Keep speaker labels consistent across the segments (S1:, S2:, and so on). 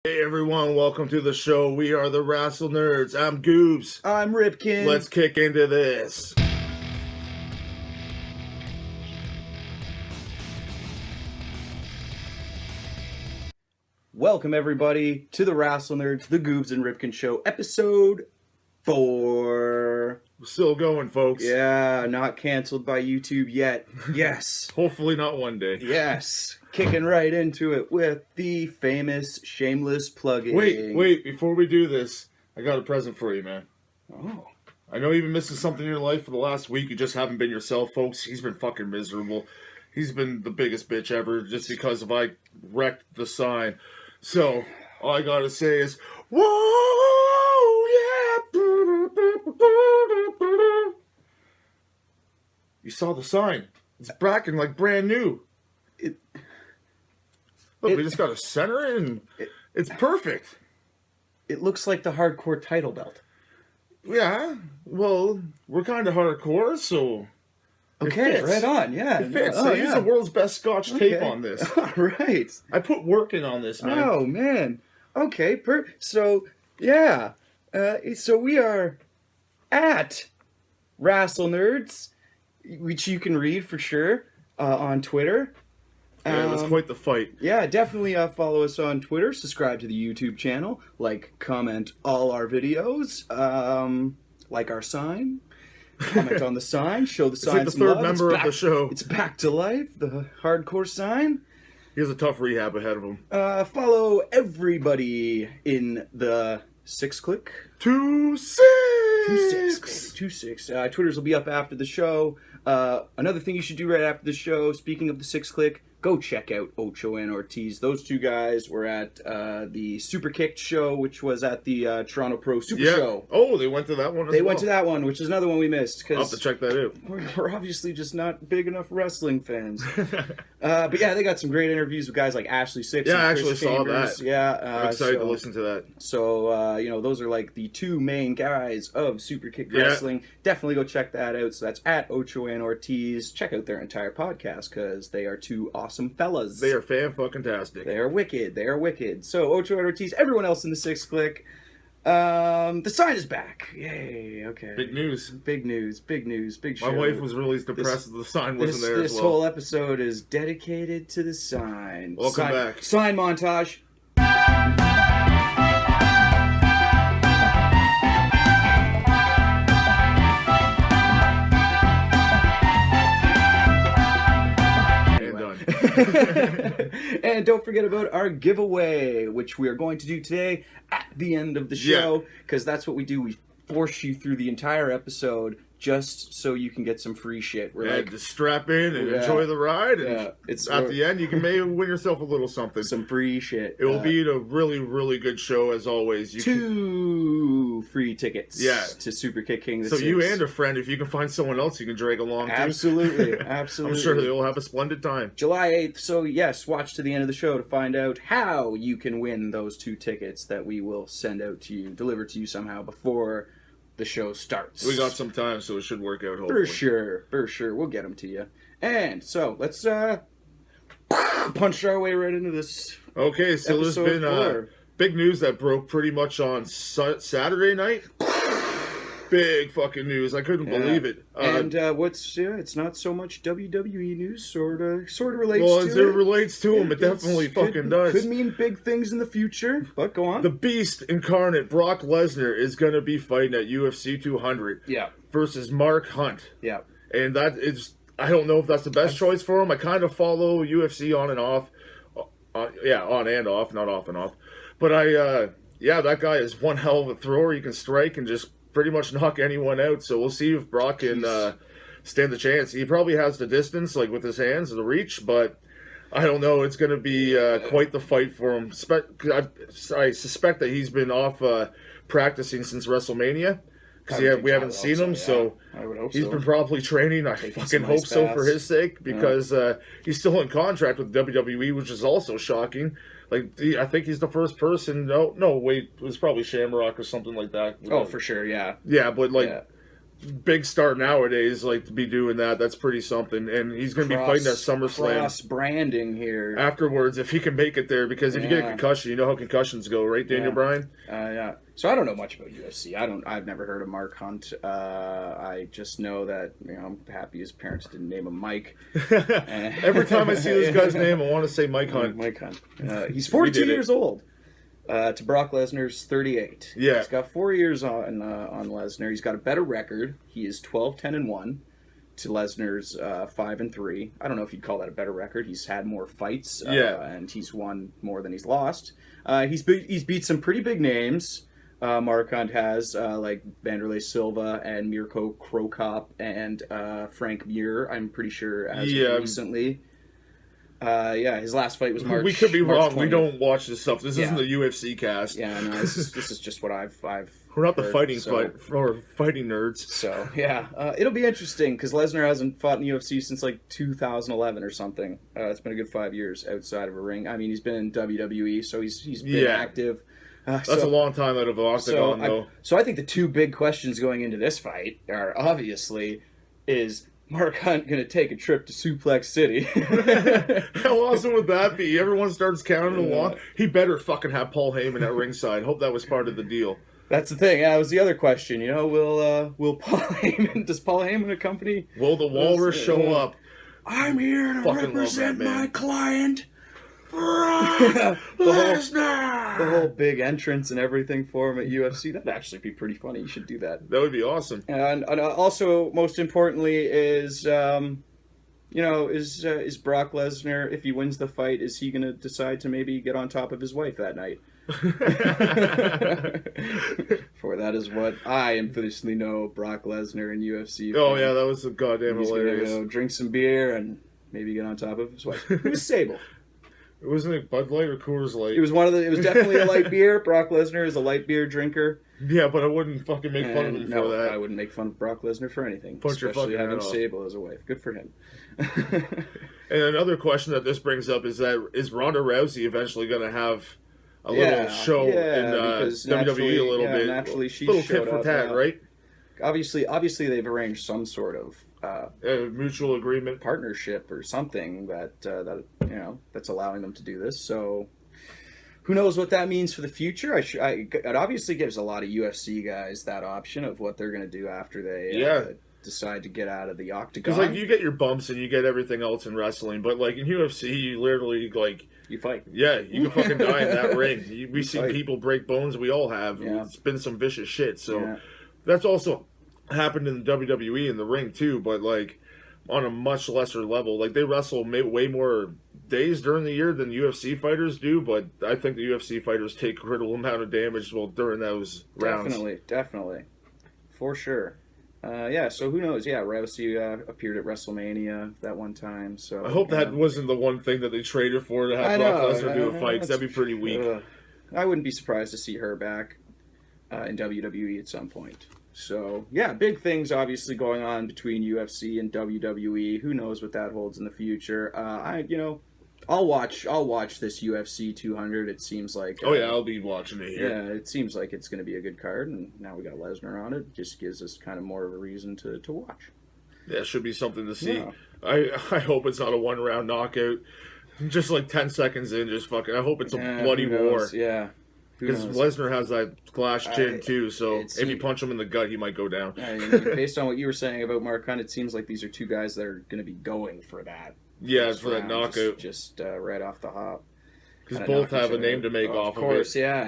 S1: Hey everyone, welcome to the show. We are the WrassleNerds. I'm GoobZ.
S2: I'm Ripken.
S1: Let's kick into this.
S2: Welcome everybody to the WrassleNerds, the GoobZ and Ripken Show, episode 4.
S1: We're still going, folks.
S2: Yeah, not canceled by YouTube yet. Yes.
S1: Hopefully not one day.
S2: Yes. Kicking right into it with the famous shameless plugging.
S1: Wait, before we do this, I got a present for you, man.
S2: Oh.
S1: I know you've been missing something in your life for the last week. You just haven't been yourself, folks. He's been fucking miserable. He's been the biggest bitch ever just because I wrecked the sign. So, all I gotta say is, whoa, yeah. You saw the sign. It's bracking like brand new. Look, we just got to center it and it's perfect.
S2: It looks like the hardcore title belt.
S1: Yeah, well, we're kind of hardcore, so...
S2: Okay, right on, yeah.
S1: It fits.
S2: Oh,
S1: I use the world's best Scotch tape on this.
S2: All right.
S1: I put work in on this, man.
S2: Oh, man. Okay, so, yeah. So we are at WrassleNerds, which you can read for sure on Twitter.
S1: Yeah, it was quite the fight.
S2: Yeah, definitely follow us on Twitter, subscribe to the YouTube channel, like, comment all our videos, like our sign, comment on the sign, show the sign
S1: It's like
S2: some
S1: the third
S2: love.
S1: member of the show.
S2: It's back to life, the hardcore sign.
S1: He has a tough rehab ahead of him.
S2: Follow everybody in the 6-click.
S1: 2-6!
S2: 2-6. Twitters will be up after the show. Another thing you should do right after the show, speaking of the 6-click, go check out Ocho and Ortiz. Those two guys were at the Super Kicked show, which was at the Toronto Pro Super Show.
S1: Oh, they went to that one as well.
S2: They went to that one, which is another one we missed.
S1: I'll have to check that out.
S2: We're obviously just not big enough wrestling fans. But yeah, they got some great interviews with guys like Ashley Six.
S1: Yeah,
S2: and
S1: I
S2: Chris
S1: actually saw
S2: Chambers.
S1: that.
S2: Yeah,
S1: I'm excited to listen to that.
S2: So, those are like the two main guys of Super Kick Wrestling. Definitely go check that out. So that's at Ocho and Ortiz. Check out their entire podcast because they are two awesome fellas.
S1: They are fan-fucking-tastic.
S2: They are wicked. They are wicked. So, Ocho and Ortiz, everyone else in the 6-click. The sign is back. Yay. Okay.
S1: Big news.
S2: Big news. Big news. Big show.
S1: My wife was really depressed that the sign wasn't there as well.
S2: This whole episode is dedicated to the sign.
S1: Welcome back.
S2: Sign montage. And don't forget about our giveaway, which we are going to do today at the end of the show, because that's what we do. We force you through the entire episode just so you can get some free shit. We're
S1: just strap in and enjoy the ride, and at the end you can maybe win yourself a little something.
S2: Some free shit.
S1: It will be a really, really good show as always.
S2: Two free tickets to Super Kick King.
S1: So you and a friend, if you can find someone else you can drag along
S2: Absolutely.
S1: to. I'm sure they'll have a splendid time.
S2: July 8th, so yes, watch to the end of the show to find out how you can win those 2 tickets that we will send out to you, deliver to you somehow before the show starts.
S1: We got some time, so it should work out, hopefully.
S2: For sure. We'll get them to you. And so, let's punch our way right into this.
S1: Okay, so there's been big news that broke pretty much on Saturday night. Big fucking news. I couldn't believe it.
S2: And it's not so much WWE news, sort of relates to it.
S1: Well, as it relates to him, it definitely fucking does.
S2: Could mean big things in the future, but go on.
S1: The Beast incarnate, Brock Lesnar, is going to be fighting at UFC 200 versus Mark Hunt.
S2: Yeah.
S1: And that is, I don't know if that's the best choice for him. I kind of follow UFC on and off. On and off, not off and off. But that guy is one hell of a thrower. He can strike and just pretty much knock anyone out. So we'll see if Brock can stand the chance. He probably has the distance, like with his hands, the reach, but I don't know. It's going to be quite the fight for him. I suspect that he's been off practicing since WrestleMania because we haven't seen him. So
S2: I would hope
S1: he's been probably training. I fucking hope so for his sake because he's still in contract with WWE, which is also shocking. Like, I think he's the first person. No, wait, it was probably Shamrock or something like that.
S2: Oh, for sure, yeah.
S1: Yeah, but big star nowadays, like to be doing that. That's pretty something. And he's going to be fighting at SummerSlam.
S2: Cross branding here
S1: Afterwards, if he can make it there, because if you get a concussion, you know how concussions go, right, Daniel Bryan?
S2: Yeah. So I don't know much about UFC. I've never heard of Mark Hunt. I just know that I'm happy his parents didn't name him Mike.
S1: Every time I see this guy's name, I want to say Mike Hunt.
S2: Mike Hunt. He's 42 years old. To Brock Lesnar's 38.
S1: Yeah.
S2: He's got 4 years on Lesnar. He's got a better record. He is 12-10-1 to Lesnar's 5-3. I don't know if you'd call that a better record. He's had more fights. And he's won more than he's lost. He's beat some pretty big names. Mark Hunt has, like Vanderlei Silva and Mirko Krokop and Frank Mir, I'm pretty sure, as of recently. His last fight was March.
S1: We could be wrong.
S2: 20th.
S1: We don't watch this stuff. This isn't the UFC cast.
S2: Yeah, no, this is just what I've
S1: We're not
S2: heard,
S1: the fighting nerds.
S2: So it'll be interesting because Lesnar hasn't fought in the UFC since like 2011 or something. It's been a good 5 years outside of a ring. I mean, he's been in WWE, so he's been active.
S1: That's a long time out of the octagon, though.
S2: So I think the two big questions going into this fight are obviously is Mark Hunt going to take a trip to Suplex City?
S1: How awesome would that be? Everyone starts counting along. He better fucking have Paul Heyman at ringside. Hope that was part of the deal.
S2: That's the thing. Yeah, that was the other question. Will Paul Heyman? Does Paul Heyman accompany?
S1: Will the Walrus show up?
S2: I'm here to
S1: Fucking
S2: represent my client.
S1: Lesnar!
S2: The whole big entrance and everything for him at UFC. That'd actually be pretty funny. You should do that.
S1: That would be awesome.
S2: And also, most importantly, is Brock Lesnar, if he wins the fight, is he going to decide to maybe get on top of his wife that night? For that is what I infamously know Brock Lesnar and UFC.
S1: Oh, yeah, that was goddamn hilarious.
S2: Gonna, drink some beer and maybe get on top of his wife. Who's Sable?
S1: Wasn't it Bud Light or Coors Light?
S2: It was it was definitely a light beer. Brock Lesnar is a light beer drinker.
S1: Yeah, but I wouldn't fucking make fun of him for that.
S2: I wouldn't make fun of Brock Lesnar for anything.
S1: Punch your fucking
S2: having
S1: head off.
S2: Sable as a wife. Good for him.
S1: And another question that this brings up is Ronda Rousey eventually going to have a little show in WWE a little bit?
S2: Naturally, she
S1: little
S2: showed
S1: tit for
S2: up,
S1: tat, right?
S2: Obviously, they've arranged some sort of
S1: mutual agreement,
S2: partnership, or something that that's allowing them to do this. So, who knows what that means for the future? It obviously gives a lot of UFC guys that option of what they're going to do after they decide to get out of the octagon.
S1: Because you get your bumps and you get everything else in wrestling, but in UFC, you literally
S2: you fight.
S1: Yeah, you can fucking die in that ring. We see people break bones. We all have.
S2: Yeah.
S1: It's been some vicious shit. So that's also happened in the WWE in the ring too, but on a much lesser level. They wrestle way more days during the year than UFC fighters do, but I think the UFC fighters take a critical amount of damage during those rounds.
S2: Definitely. For sure. So who knows? Yeah, Rousey appeared at WrestleMania that one time. So
S1: I hope that wasn't the one thing that they traded for to have Brock Lesnar do a fight, because that'd be pretty weak.
S2: I wouldn't be surprised to see her back in WWE at some point. So, big things obviously going on between UFC and WWE. Who knows what that holds in the future? I'll watch this UFC 200. It seems like
S1: I'll be watching it here.
S2: Yeah, it seems like it's going to be a good card, and now we got Lesnar on it. Just gives us kind of more of a reason to watch.
S1: Yeah, it should be something to see.
S2: Yeah.
S1: I hope it's not a 1-round knockout. Just 10 seconds in, just fucking. I hope it's a bloody war.
S2: Yeah.
S1: Because Lesnar has that glass chin too, so if you punch him in the gut, he might go down.
S2: Based on what you were saying about Mark Hunt, it seems like these are two guys that are going to be going for that.
S1: Yeah, for that knockout.
S2: Just right off the hop.
S1: Because both have a name to make off of it.
S2: Of course, yeah.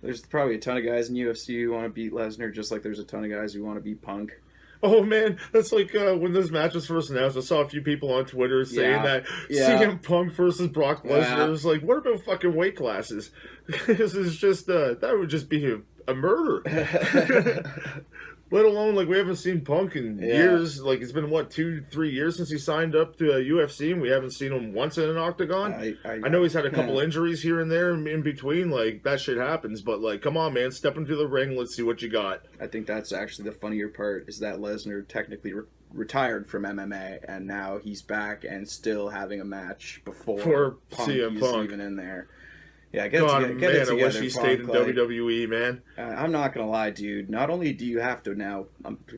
S2: There's probably a ton of guys in UFC who want to beat Lesnar, just like there's a ton of guys who want to beat Punk.
S1: Oh man, that's when this match was first announced. I saw a few people on Twitter saying that CM Punk versus Brock Lesnar. It was what about fucking weight classes? This is just that would just be a murder. Let alone we haven't seen Punk in years. It's been 2-3 years since he signed up to UFC, and we haven't seen him once in an octagon. I know he's had a couple injuries here and there in between. That shit happens, but come on, man, step into the ring. Let's see what you got.
S2: I think that's actually the funnier part is that Lesnar technically retired from MMA, and now he's back and still having a match before
S1: CM Punk
S2: even in there. Yeah,
S1: God,
S2: get it
S1: man, I
S2: together,
S1: wish he stayed in
S2: Punk, like,
S1: WWE, man.
S2: I'm not gonna lie, dude. Not only do you have to now,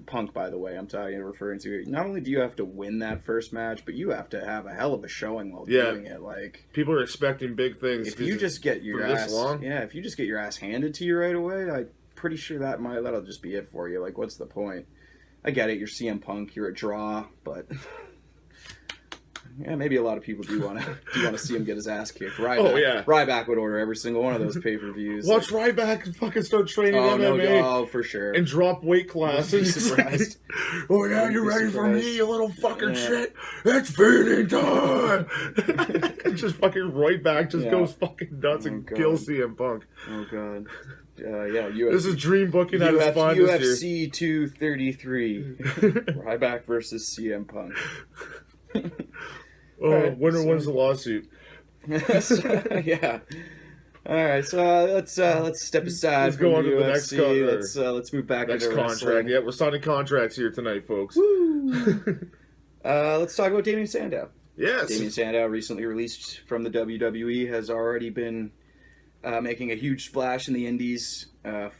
S2: Punk, by the way, referring to. Not only do you have to win that first match, but you have to have a hell of a showing while
S1: Yeah.
S2: doing it. Like,
S1: People are expecting big things.
S2: if you just get your
S1: for
S2: ass,
S1: this long?
S2: if you just get your ass handed to you right away, I'm pretty sure that'll just be it for you. Like, what's the point? I get it. You're CM Punk. You're a draw, but. Yeah, maybe a lot of people do want to see him get his ass kicked. Ryback,
S1: Oh, yeah.
S2: Ryback would order every single one of those pay-per-views.
S1: Watch Ryback and fucking start training
S2: No,
S1: MMA.
S2: for sure.
S1: And drop weight classes.
S2: Surprised.
S1: Oh yeah, you ready for me, you little fucking shit? It's feeding time. Just fucking Ryback just goes fucking nuts and kills CM Punk.
S2: Oh god. Yeah, UFC.
S1: This is dream booking at its finest here.
S2: UFC 233. Ryback versus CM Punk.
S1: Right, winner wins the lawsuit.
S2: Yeah. All right, so let's step aside.
S1: Let's go on to the next
S2: let's move back
S1: next
S2: into
S1: contract.
S2: wrestling.
S1: Yeah, we're signing contracts here tonight, folks.
S2: Woo! Let's talk about Damien Sandow.
S1: Yes.
S2: Damien Sandow, recently released from the WWE, has already been making a huge splash in the Indies,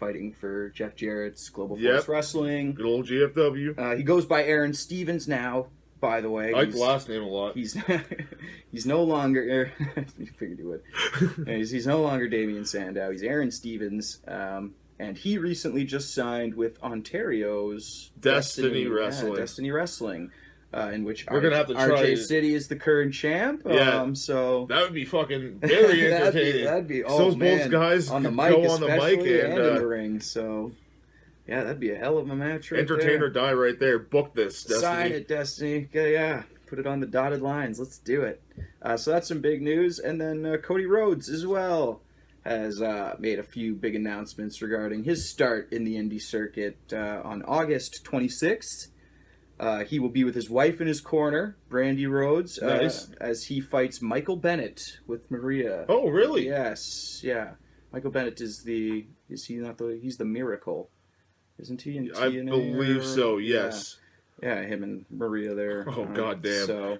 S2: fighting for Jeff Jarrett's Global Force Wrestling.
S1: Good old GFW.
S2: He goes by Aaron Stevens now. By the way,
S1: I like the last name a lot.
S2: He's no longer. You figured you would. He's no longer Damien Sandow. He's Aaron Stevens, and he recently just signed with Ontario's
S1: Destiny Wrestling.
S2: Destiny Wrestling, in which
S1: we're gonna have to try
S2: RJ City is the current champ.
S1: Yeah.
S2: So
S1: that would be fucking very entertaining.
S2: that'd be
S1: so those both guys
S2: on the
S1: could
S2: mic,
S1: go on the mic and
S2: in the ring. So. Yeah, that'd be a hell of a match right
S1: entertain
S2: there.
S1: or die right there. Book this, Destiny.
S2: Sign it, Destiny. Yeah. Put it on the dotted lines. Let's do it. So that's some big news. And then Cody Rhodes as well has made a few big announcements regarding his start in the indie circuit on August 26th. He will be with his wife in his corner, Brandy Rhodes,
S1: nice.
S2: as he fights Michael Bennett with Maria.
S1: Oh, really?
S2: Yes. Yeah. Michael Bennett he's the Miracle. Isn't he in TNA?
S1: I believe so, yes.
S2: Yeah, him and Maria there.
S1: Oh, goddamn.
S2: So,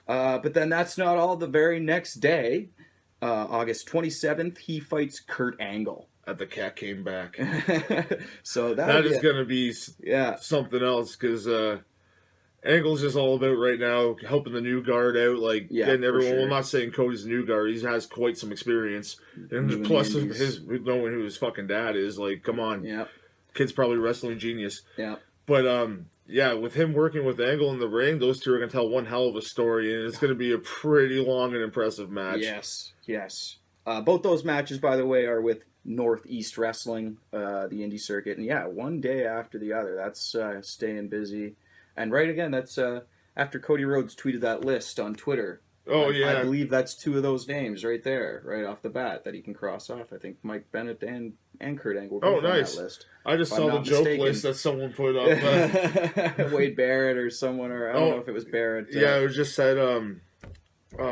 S2: but then that's not all. The very next day, August 27th, he fights Kurt Angle.
S1: The cat came back.
S2: So
S1: that is going to be something else, because Angle's just all about right now helping the new guard out, like getting everyone. Sure. Well, I'm not saying Cody's a new guard; he has quite some experience, and plus his knowing who his fucking dad is. Like, come on, kid's probably a wrestling genius.
S2: Yeah,
S1: but with him working with Angle in the ring, those two are gonna tell one hell of a story, and it's gonna be a pretty long and impressive match.
S2: Yes. Both those matches, by the way, are with Northeast Wrestling, the indie circuit, and one day after the other. That's staying busy. And that's after Cody Rhodes tweeted that list on Twitter.
S1: Oh,
S2: I believe that's two of those names right there, right off the bat, that he can cross off. I think Mike Bennett and Kurt Angle were on that list.
S1: I just saw the joke list that someone put up.
S2: Wade Barrett or someone, or I don't know if it was Barrett.
S1: It just said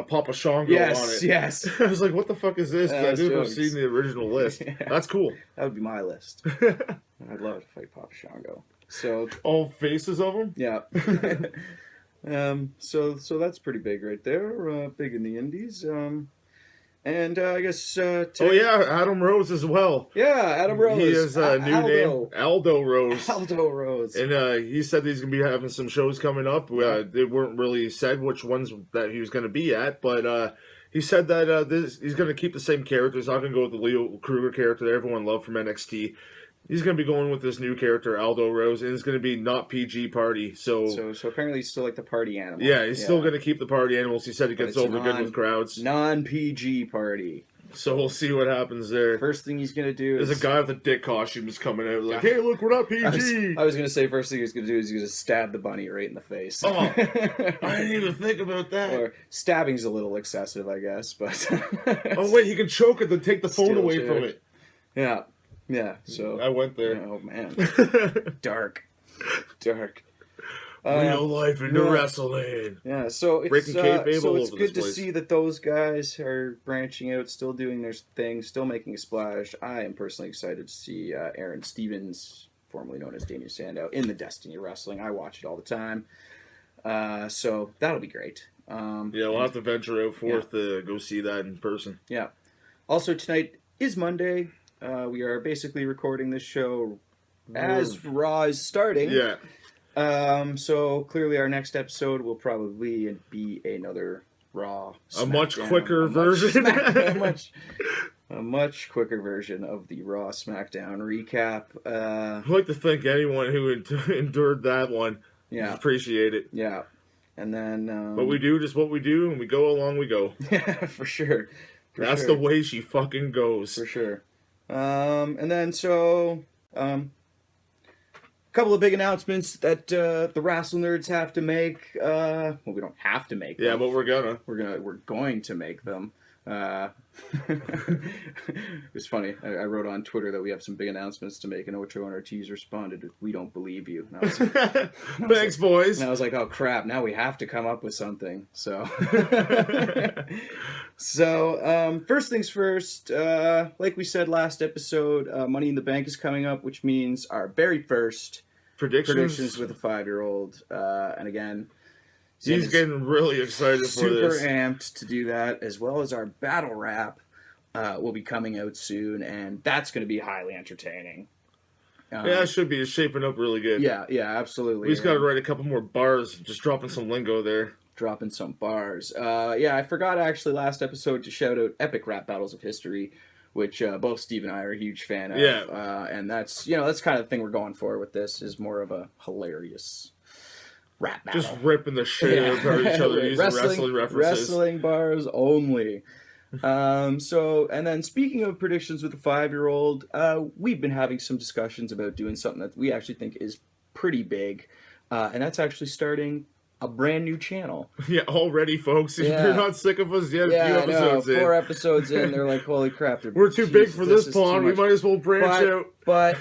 S1: Papa Shango on it.
S2: Yes.
S1: I was like, what the fuck is this? I didn't have seen the original list. That's cool.
S2: That would be my list. I'd love to fight Papa Shango. So
S1: all faces of them.
S2: Yeah. So that's pretty big right there. Big in the indies. And I guess.
S1: Adam Rose as well.
S2: Yeah, Adam Rose.
S1: He has a new name, Aldo Rose.
S2: Aldo Rose.
S1: And he said he's gonna be having some shows coming up. They weren't really said which ones that he was gonna be at, but he said that he's gonna keep the same character. He's not gonna go with the Leo Kruger character that everyone loved from NXT. He's going to be going with this new character, Aldo Rose, and it's going to be not PG party. So
S2: apparently he's still like the party animal.
S1: Yeah, he's still going to keep the party animals. He said he gets over good with crowds.
S2: Non-PG party.
S1: So we'll see what happens there.
S2: First thing he's going to do
S1: is... There's a guy with a dick costume is coming out. Like, hey, look, we're not PG.
S2: I was going to say first thing he's going to do is he's going to stab the bunny right in the face.
S1: Oh, I didn't even think about that.
S2: Or stabbing's a little excessive, I guess. But
S1: oh, wait, he can choke it, then take the phone away from it.
S2: Yeah. Yeah, so...
S1: I went there.
S2: Oh, man. Dark.
S1: Real life into wrestling.
S2: Yeah, so it's good to see that those guys are branching out, still doing their thing, still making a splash. I am personally excited to see Aaron Stevens, formerly known as Damien Sandow, in the Destiny Wrestling. I watch it all the time. So that'll be great.
S1: We'll have to venture out forth to go see that in person.
S2: Yeah. Also, tonight is Monday. We are basically recording this show as Raw is starting.
S1: Yeah.
S2: So clearly our next episode will probably be another Raw
S1: A much
S2: SmackDown.
S1: quicker version.
S2: A much quicker version of the Raw SmackDown recap.
S1: I'd like to thank anyone who endured that one.
S2: Yeah.
S1: Appreciate it.
S2: Yeah. And then...
S1: but we do just what we do, and we go along we go.
S2: Yeah, for sure.
S1: That's the way she fucking goes.
S2: For sure. And then, so... a couple of big announcements that the WrassleNerds have to make. Well, we don't have to make them.
S1: Yeah, but we're gonna.
S2: We're going to make them. It's funny. I wrote on Twitter that we have some big announcements to make, and Ocho and Ortiz responded, "We don't believe you." And I was like,
S1: Thanks, boys.
S2: And I was like, "Oh crap! Now we have to come up with something." So, first things first. Like we said last episode, Money in the Bank is coming up, which means our very first predictions with a 5-year-old. And again.
S1: He's getting really excited for this.
S2: Super amped to do that, as well as our battle rap will be coming out soon, and that's going to be highly entertaining.
S1: Yeah, it should be. It's shaping up really good.
S2: Yeah, absolutely.
S1: We just got to write a couple more bars, just dropping some lingo there.
S2: Dropping some bars. I forgot actually last episode to shout out Epic Rap Battles of History, which both Steve and I are a huge fan of.
S1: Yeah.
S2: And that's kind of the thing we're going for with this, is more of a hilarious rap battle.
S1: Just ripping the shit out of each other using wrestling references.
S2: Wrestling bars only. And then speaking of predictions with a 5-year-old, we've been having some discussions about doing something that we actually think is pretty big, and that's actually starting a brand new channel.
S1: Yeah, already, folks. If you're not sick of us yet, a few episodes in.
S2: 4 episodes in, they're like, holy crap.
S1: We're too big for this pond. We might as well branch out.
S2: But,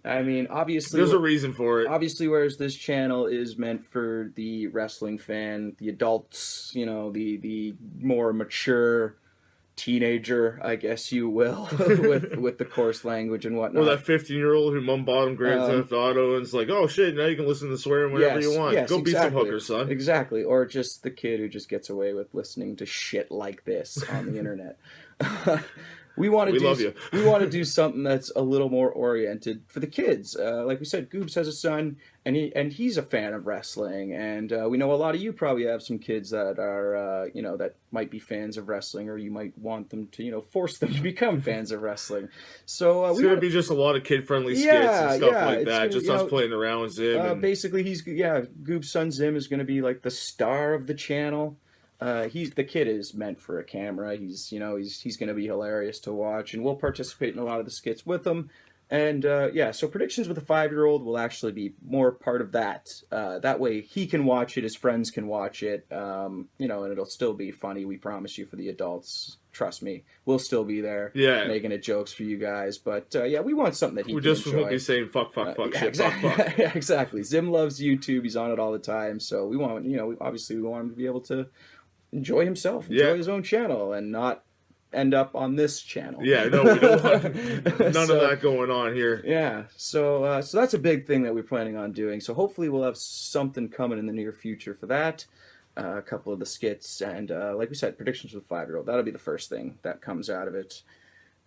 S2: I mean, obviously...
S1: There's a reason for it.
S2: Obviously, whereas this channel is meant for the wrestling fan, the adults, the more mature teenager, I guess you will, with the coarse language and whatnot.
S1: Or that 15-year-old who mom bought him Grand Theft Auto and it's like, oh shit, now you can listen to swearing whenever you want. Go be some hookers, son.
S2: Exactly. Or just the kid who just gets away with listening to shit like this on the internet. We want to do something that's a little more oriented for the kids. Like we said, GoobZ has a son, and he's a fan of wrestling, and we know a lot of you probably have some kids that are that might be fans of wrestling, or you might want them to force them to become fans of wrestling. So
S1: it's going to be just a lot of kid-friendly skits and stuff like that. Just us playing around with Zim.
S2: Basically, GoobZ's son Zim is going to be like the star of the channel. The kid is meant for a camera. He's going to be hilarious to watch, and we'll participate in a lot of the skits with him. And so predictions with a 5-year-old will actually be more part of that. That way he can watch it, his friends can watch it, and it'll still be funny. We promise you. For the adults, trust me, we'll still be there, making it jokes for you guys. But we want something that he can enjoy.
S1: We won't be saying fuck, shit,
S2: exactly.
S1: fuck.
S2: Yeah, exactly. Zim loves YouTube. He's on it all the time. So we want, obviously we want him to be able to enjoy himself, enjoy his own channel, and not end up on this channel.
S1: Yeah, no, we don't want none of that going on here.
S2: Yeah, so that's a big thing that we're planning on doing. So hopefully we'll have something coming in the near future for that. A couple of the skits, and like we said, predictions with a 5-year-old. That'll be the first thing that comes out of it.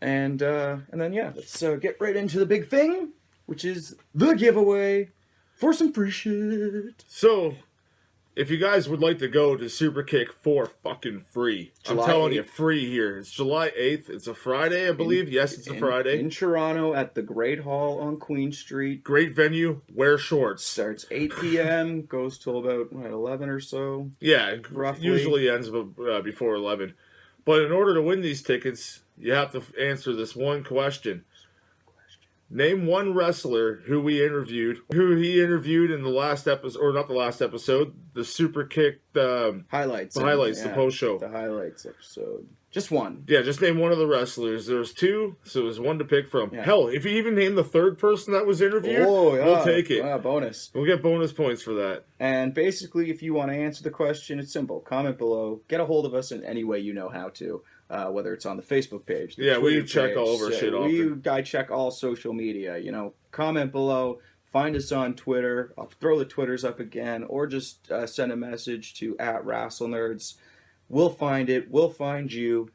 S2: And then let's get right into the big thing, which is the giveaway for some free shit.
S1: So, if you guys would like to go to Superkick for fucking free, I'm telling you, free here. It's July 8th. It's a Friday, I believe. Yes, it's a Friday.
S2: In Toronto at the Great Hall on Queen Street.
S1: Great venue. Wear shorts.
S2: Starts 8 p.m., goes till about 11 or so.
S1: Yeah,
S2: roughly.
S1: Usually ends before 11. But in order to win these tickets, you have to answer this one question. Name one wrestler who he interviewed in the last episode, or not the last episode, the Super Kick
S2: highlights.
S1: The post show.
S2: The highlights episode. Just one.
S1: Yeah, just name one of the wrestlers. There's 2, so there's one to pick from. Yeah. Hell, if you even name the third person that was interviewed, we'll take it.
S2: Bonus.
S1: We'll get bonus points for that.
S2: And basically, if you want to answer the question, it's simple. Comment below. Get a hold of us in any way you know how to. Whether it's on the Facebook page.
S1: We check all of our shit often.
S2: I check all social media. Comment below. Find us on Twitter. I'll throw the Twitters up again. Or just send a message to @WrassleNerds. We'll find it. We'll find you.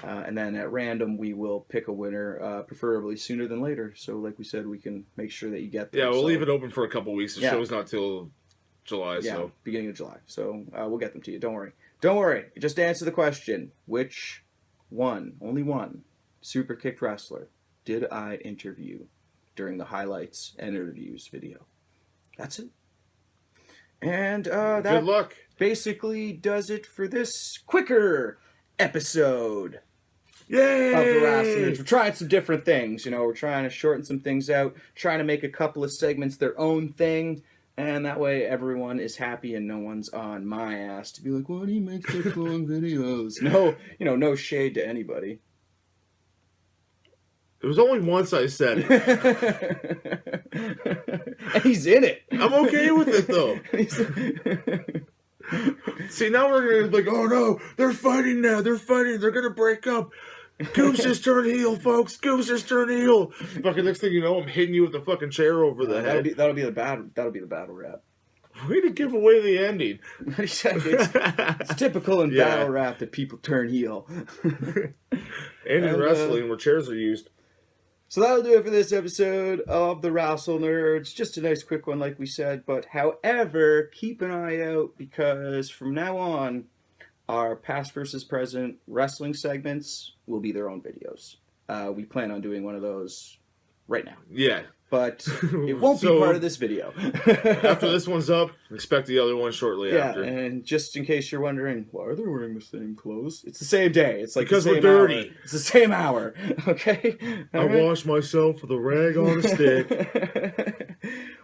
S2: And then at random, we will pick a winner, preferably sooner than later. So, like we said, we can make sure that you get them.
S1: Yeah, we'll
S2: So,
S1: leave it open for a couple weeks. The
S2: Yeah.
S1: show's not till July,
S2: yeah,
S1: so.
S2: beginning of July. So we'll get them to you. Don't worry. Don't worry. Just answer the question. Which one, only one, super kicked wrestler did I interview during the highlights and interviews video? That's it. And
S1: Good
S2: that
S1: luck.
S2: basically does it for this quicker episode
S1: Yay!
S2: of the WrassleNerds. We're trying some different things. We're trying to shorten some things out, trying to make a couple of segments their own thing, and that way everyone is happy and no one's on my ass to be like, why do you make such long videos? No, no shade to anybody.
S1: It was only once I said it.
S2: And he's in it.
S1: I'm okay with it, though. See, now we're going to be like, oh no, they're fighting now. They're fighting. They're going to break up. GoobZ just turned heel, folks. GoobZ just turned heel. Fucking next thing you know, I'm hitting you with the fucking chair over the head.
S2: That'll be the battle rap.
S1: Way to give away the ending.
S2: It's typical in battle rap that people turn heel.
S1: And in wrestling, where chairs are used.
S2: So that'll do it for this episode of the WrassleNerds. Just a nice quick one, like we said. But however, keep an eye out, because from now on, our past versus present wrestling segments will be their own videos. We plan on doing one of those right now.
S1: Yeah.
S2: But it won't be part of this video.
S1: After this one's up, expect the other one shortly after.
S2: Yeah, and just in case you're wondering, why are they wearing the same clothes? It's the same day. It's like
S1: because
S2: the same
S1: we're dirty.
S2: Hour. It's the same hour. Okay?
S1: I wash myself with a rag on a stick.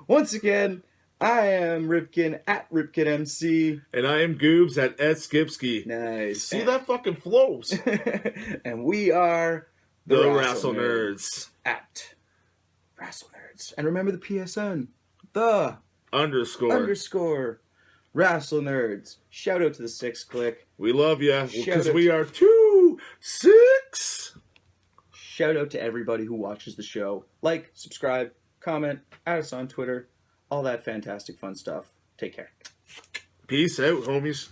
S2: Once again, I am Ripken at RipkenMC.
S1: And I am GoobZ at Skipski.
S2: Nice.
S1: See, that fucking flows.
S2: And we are
S1: the WrassleNerds.
S2: At WrassleNerds. And remember the PSN. The
S1: __
S2: WrassleNerds. Shout out to the 6 Click.
S1: We love you because we are 2-6.
S2: Shout out to everybody who watches the show. Like, subscribe, comment, add us on Twitter. All that fantastic fun stuff. Take care.
S1: Peace out, homies.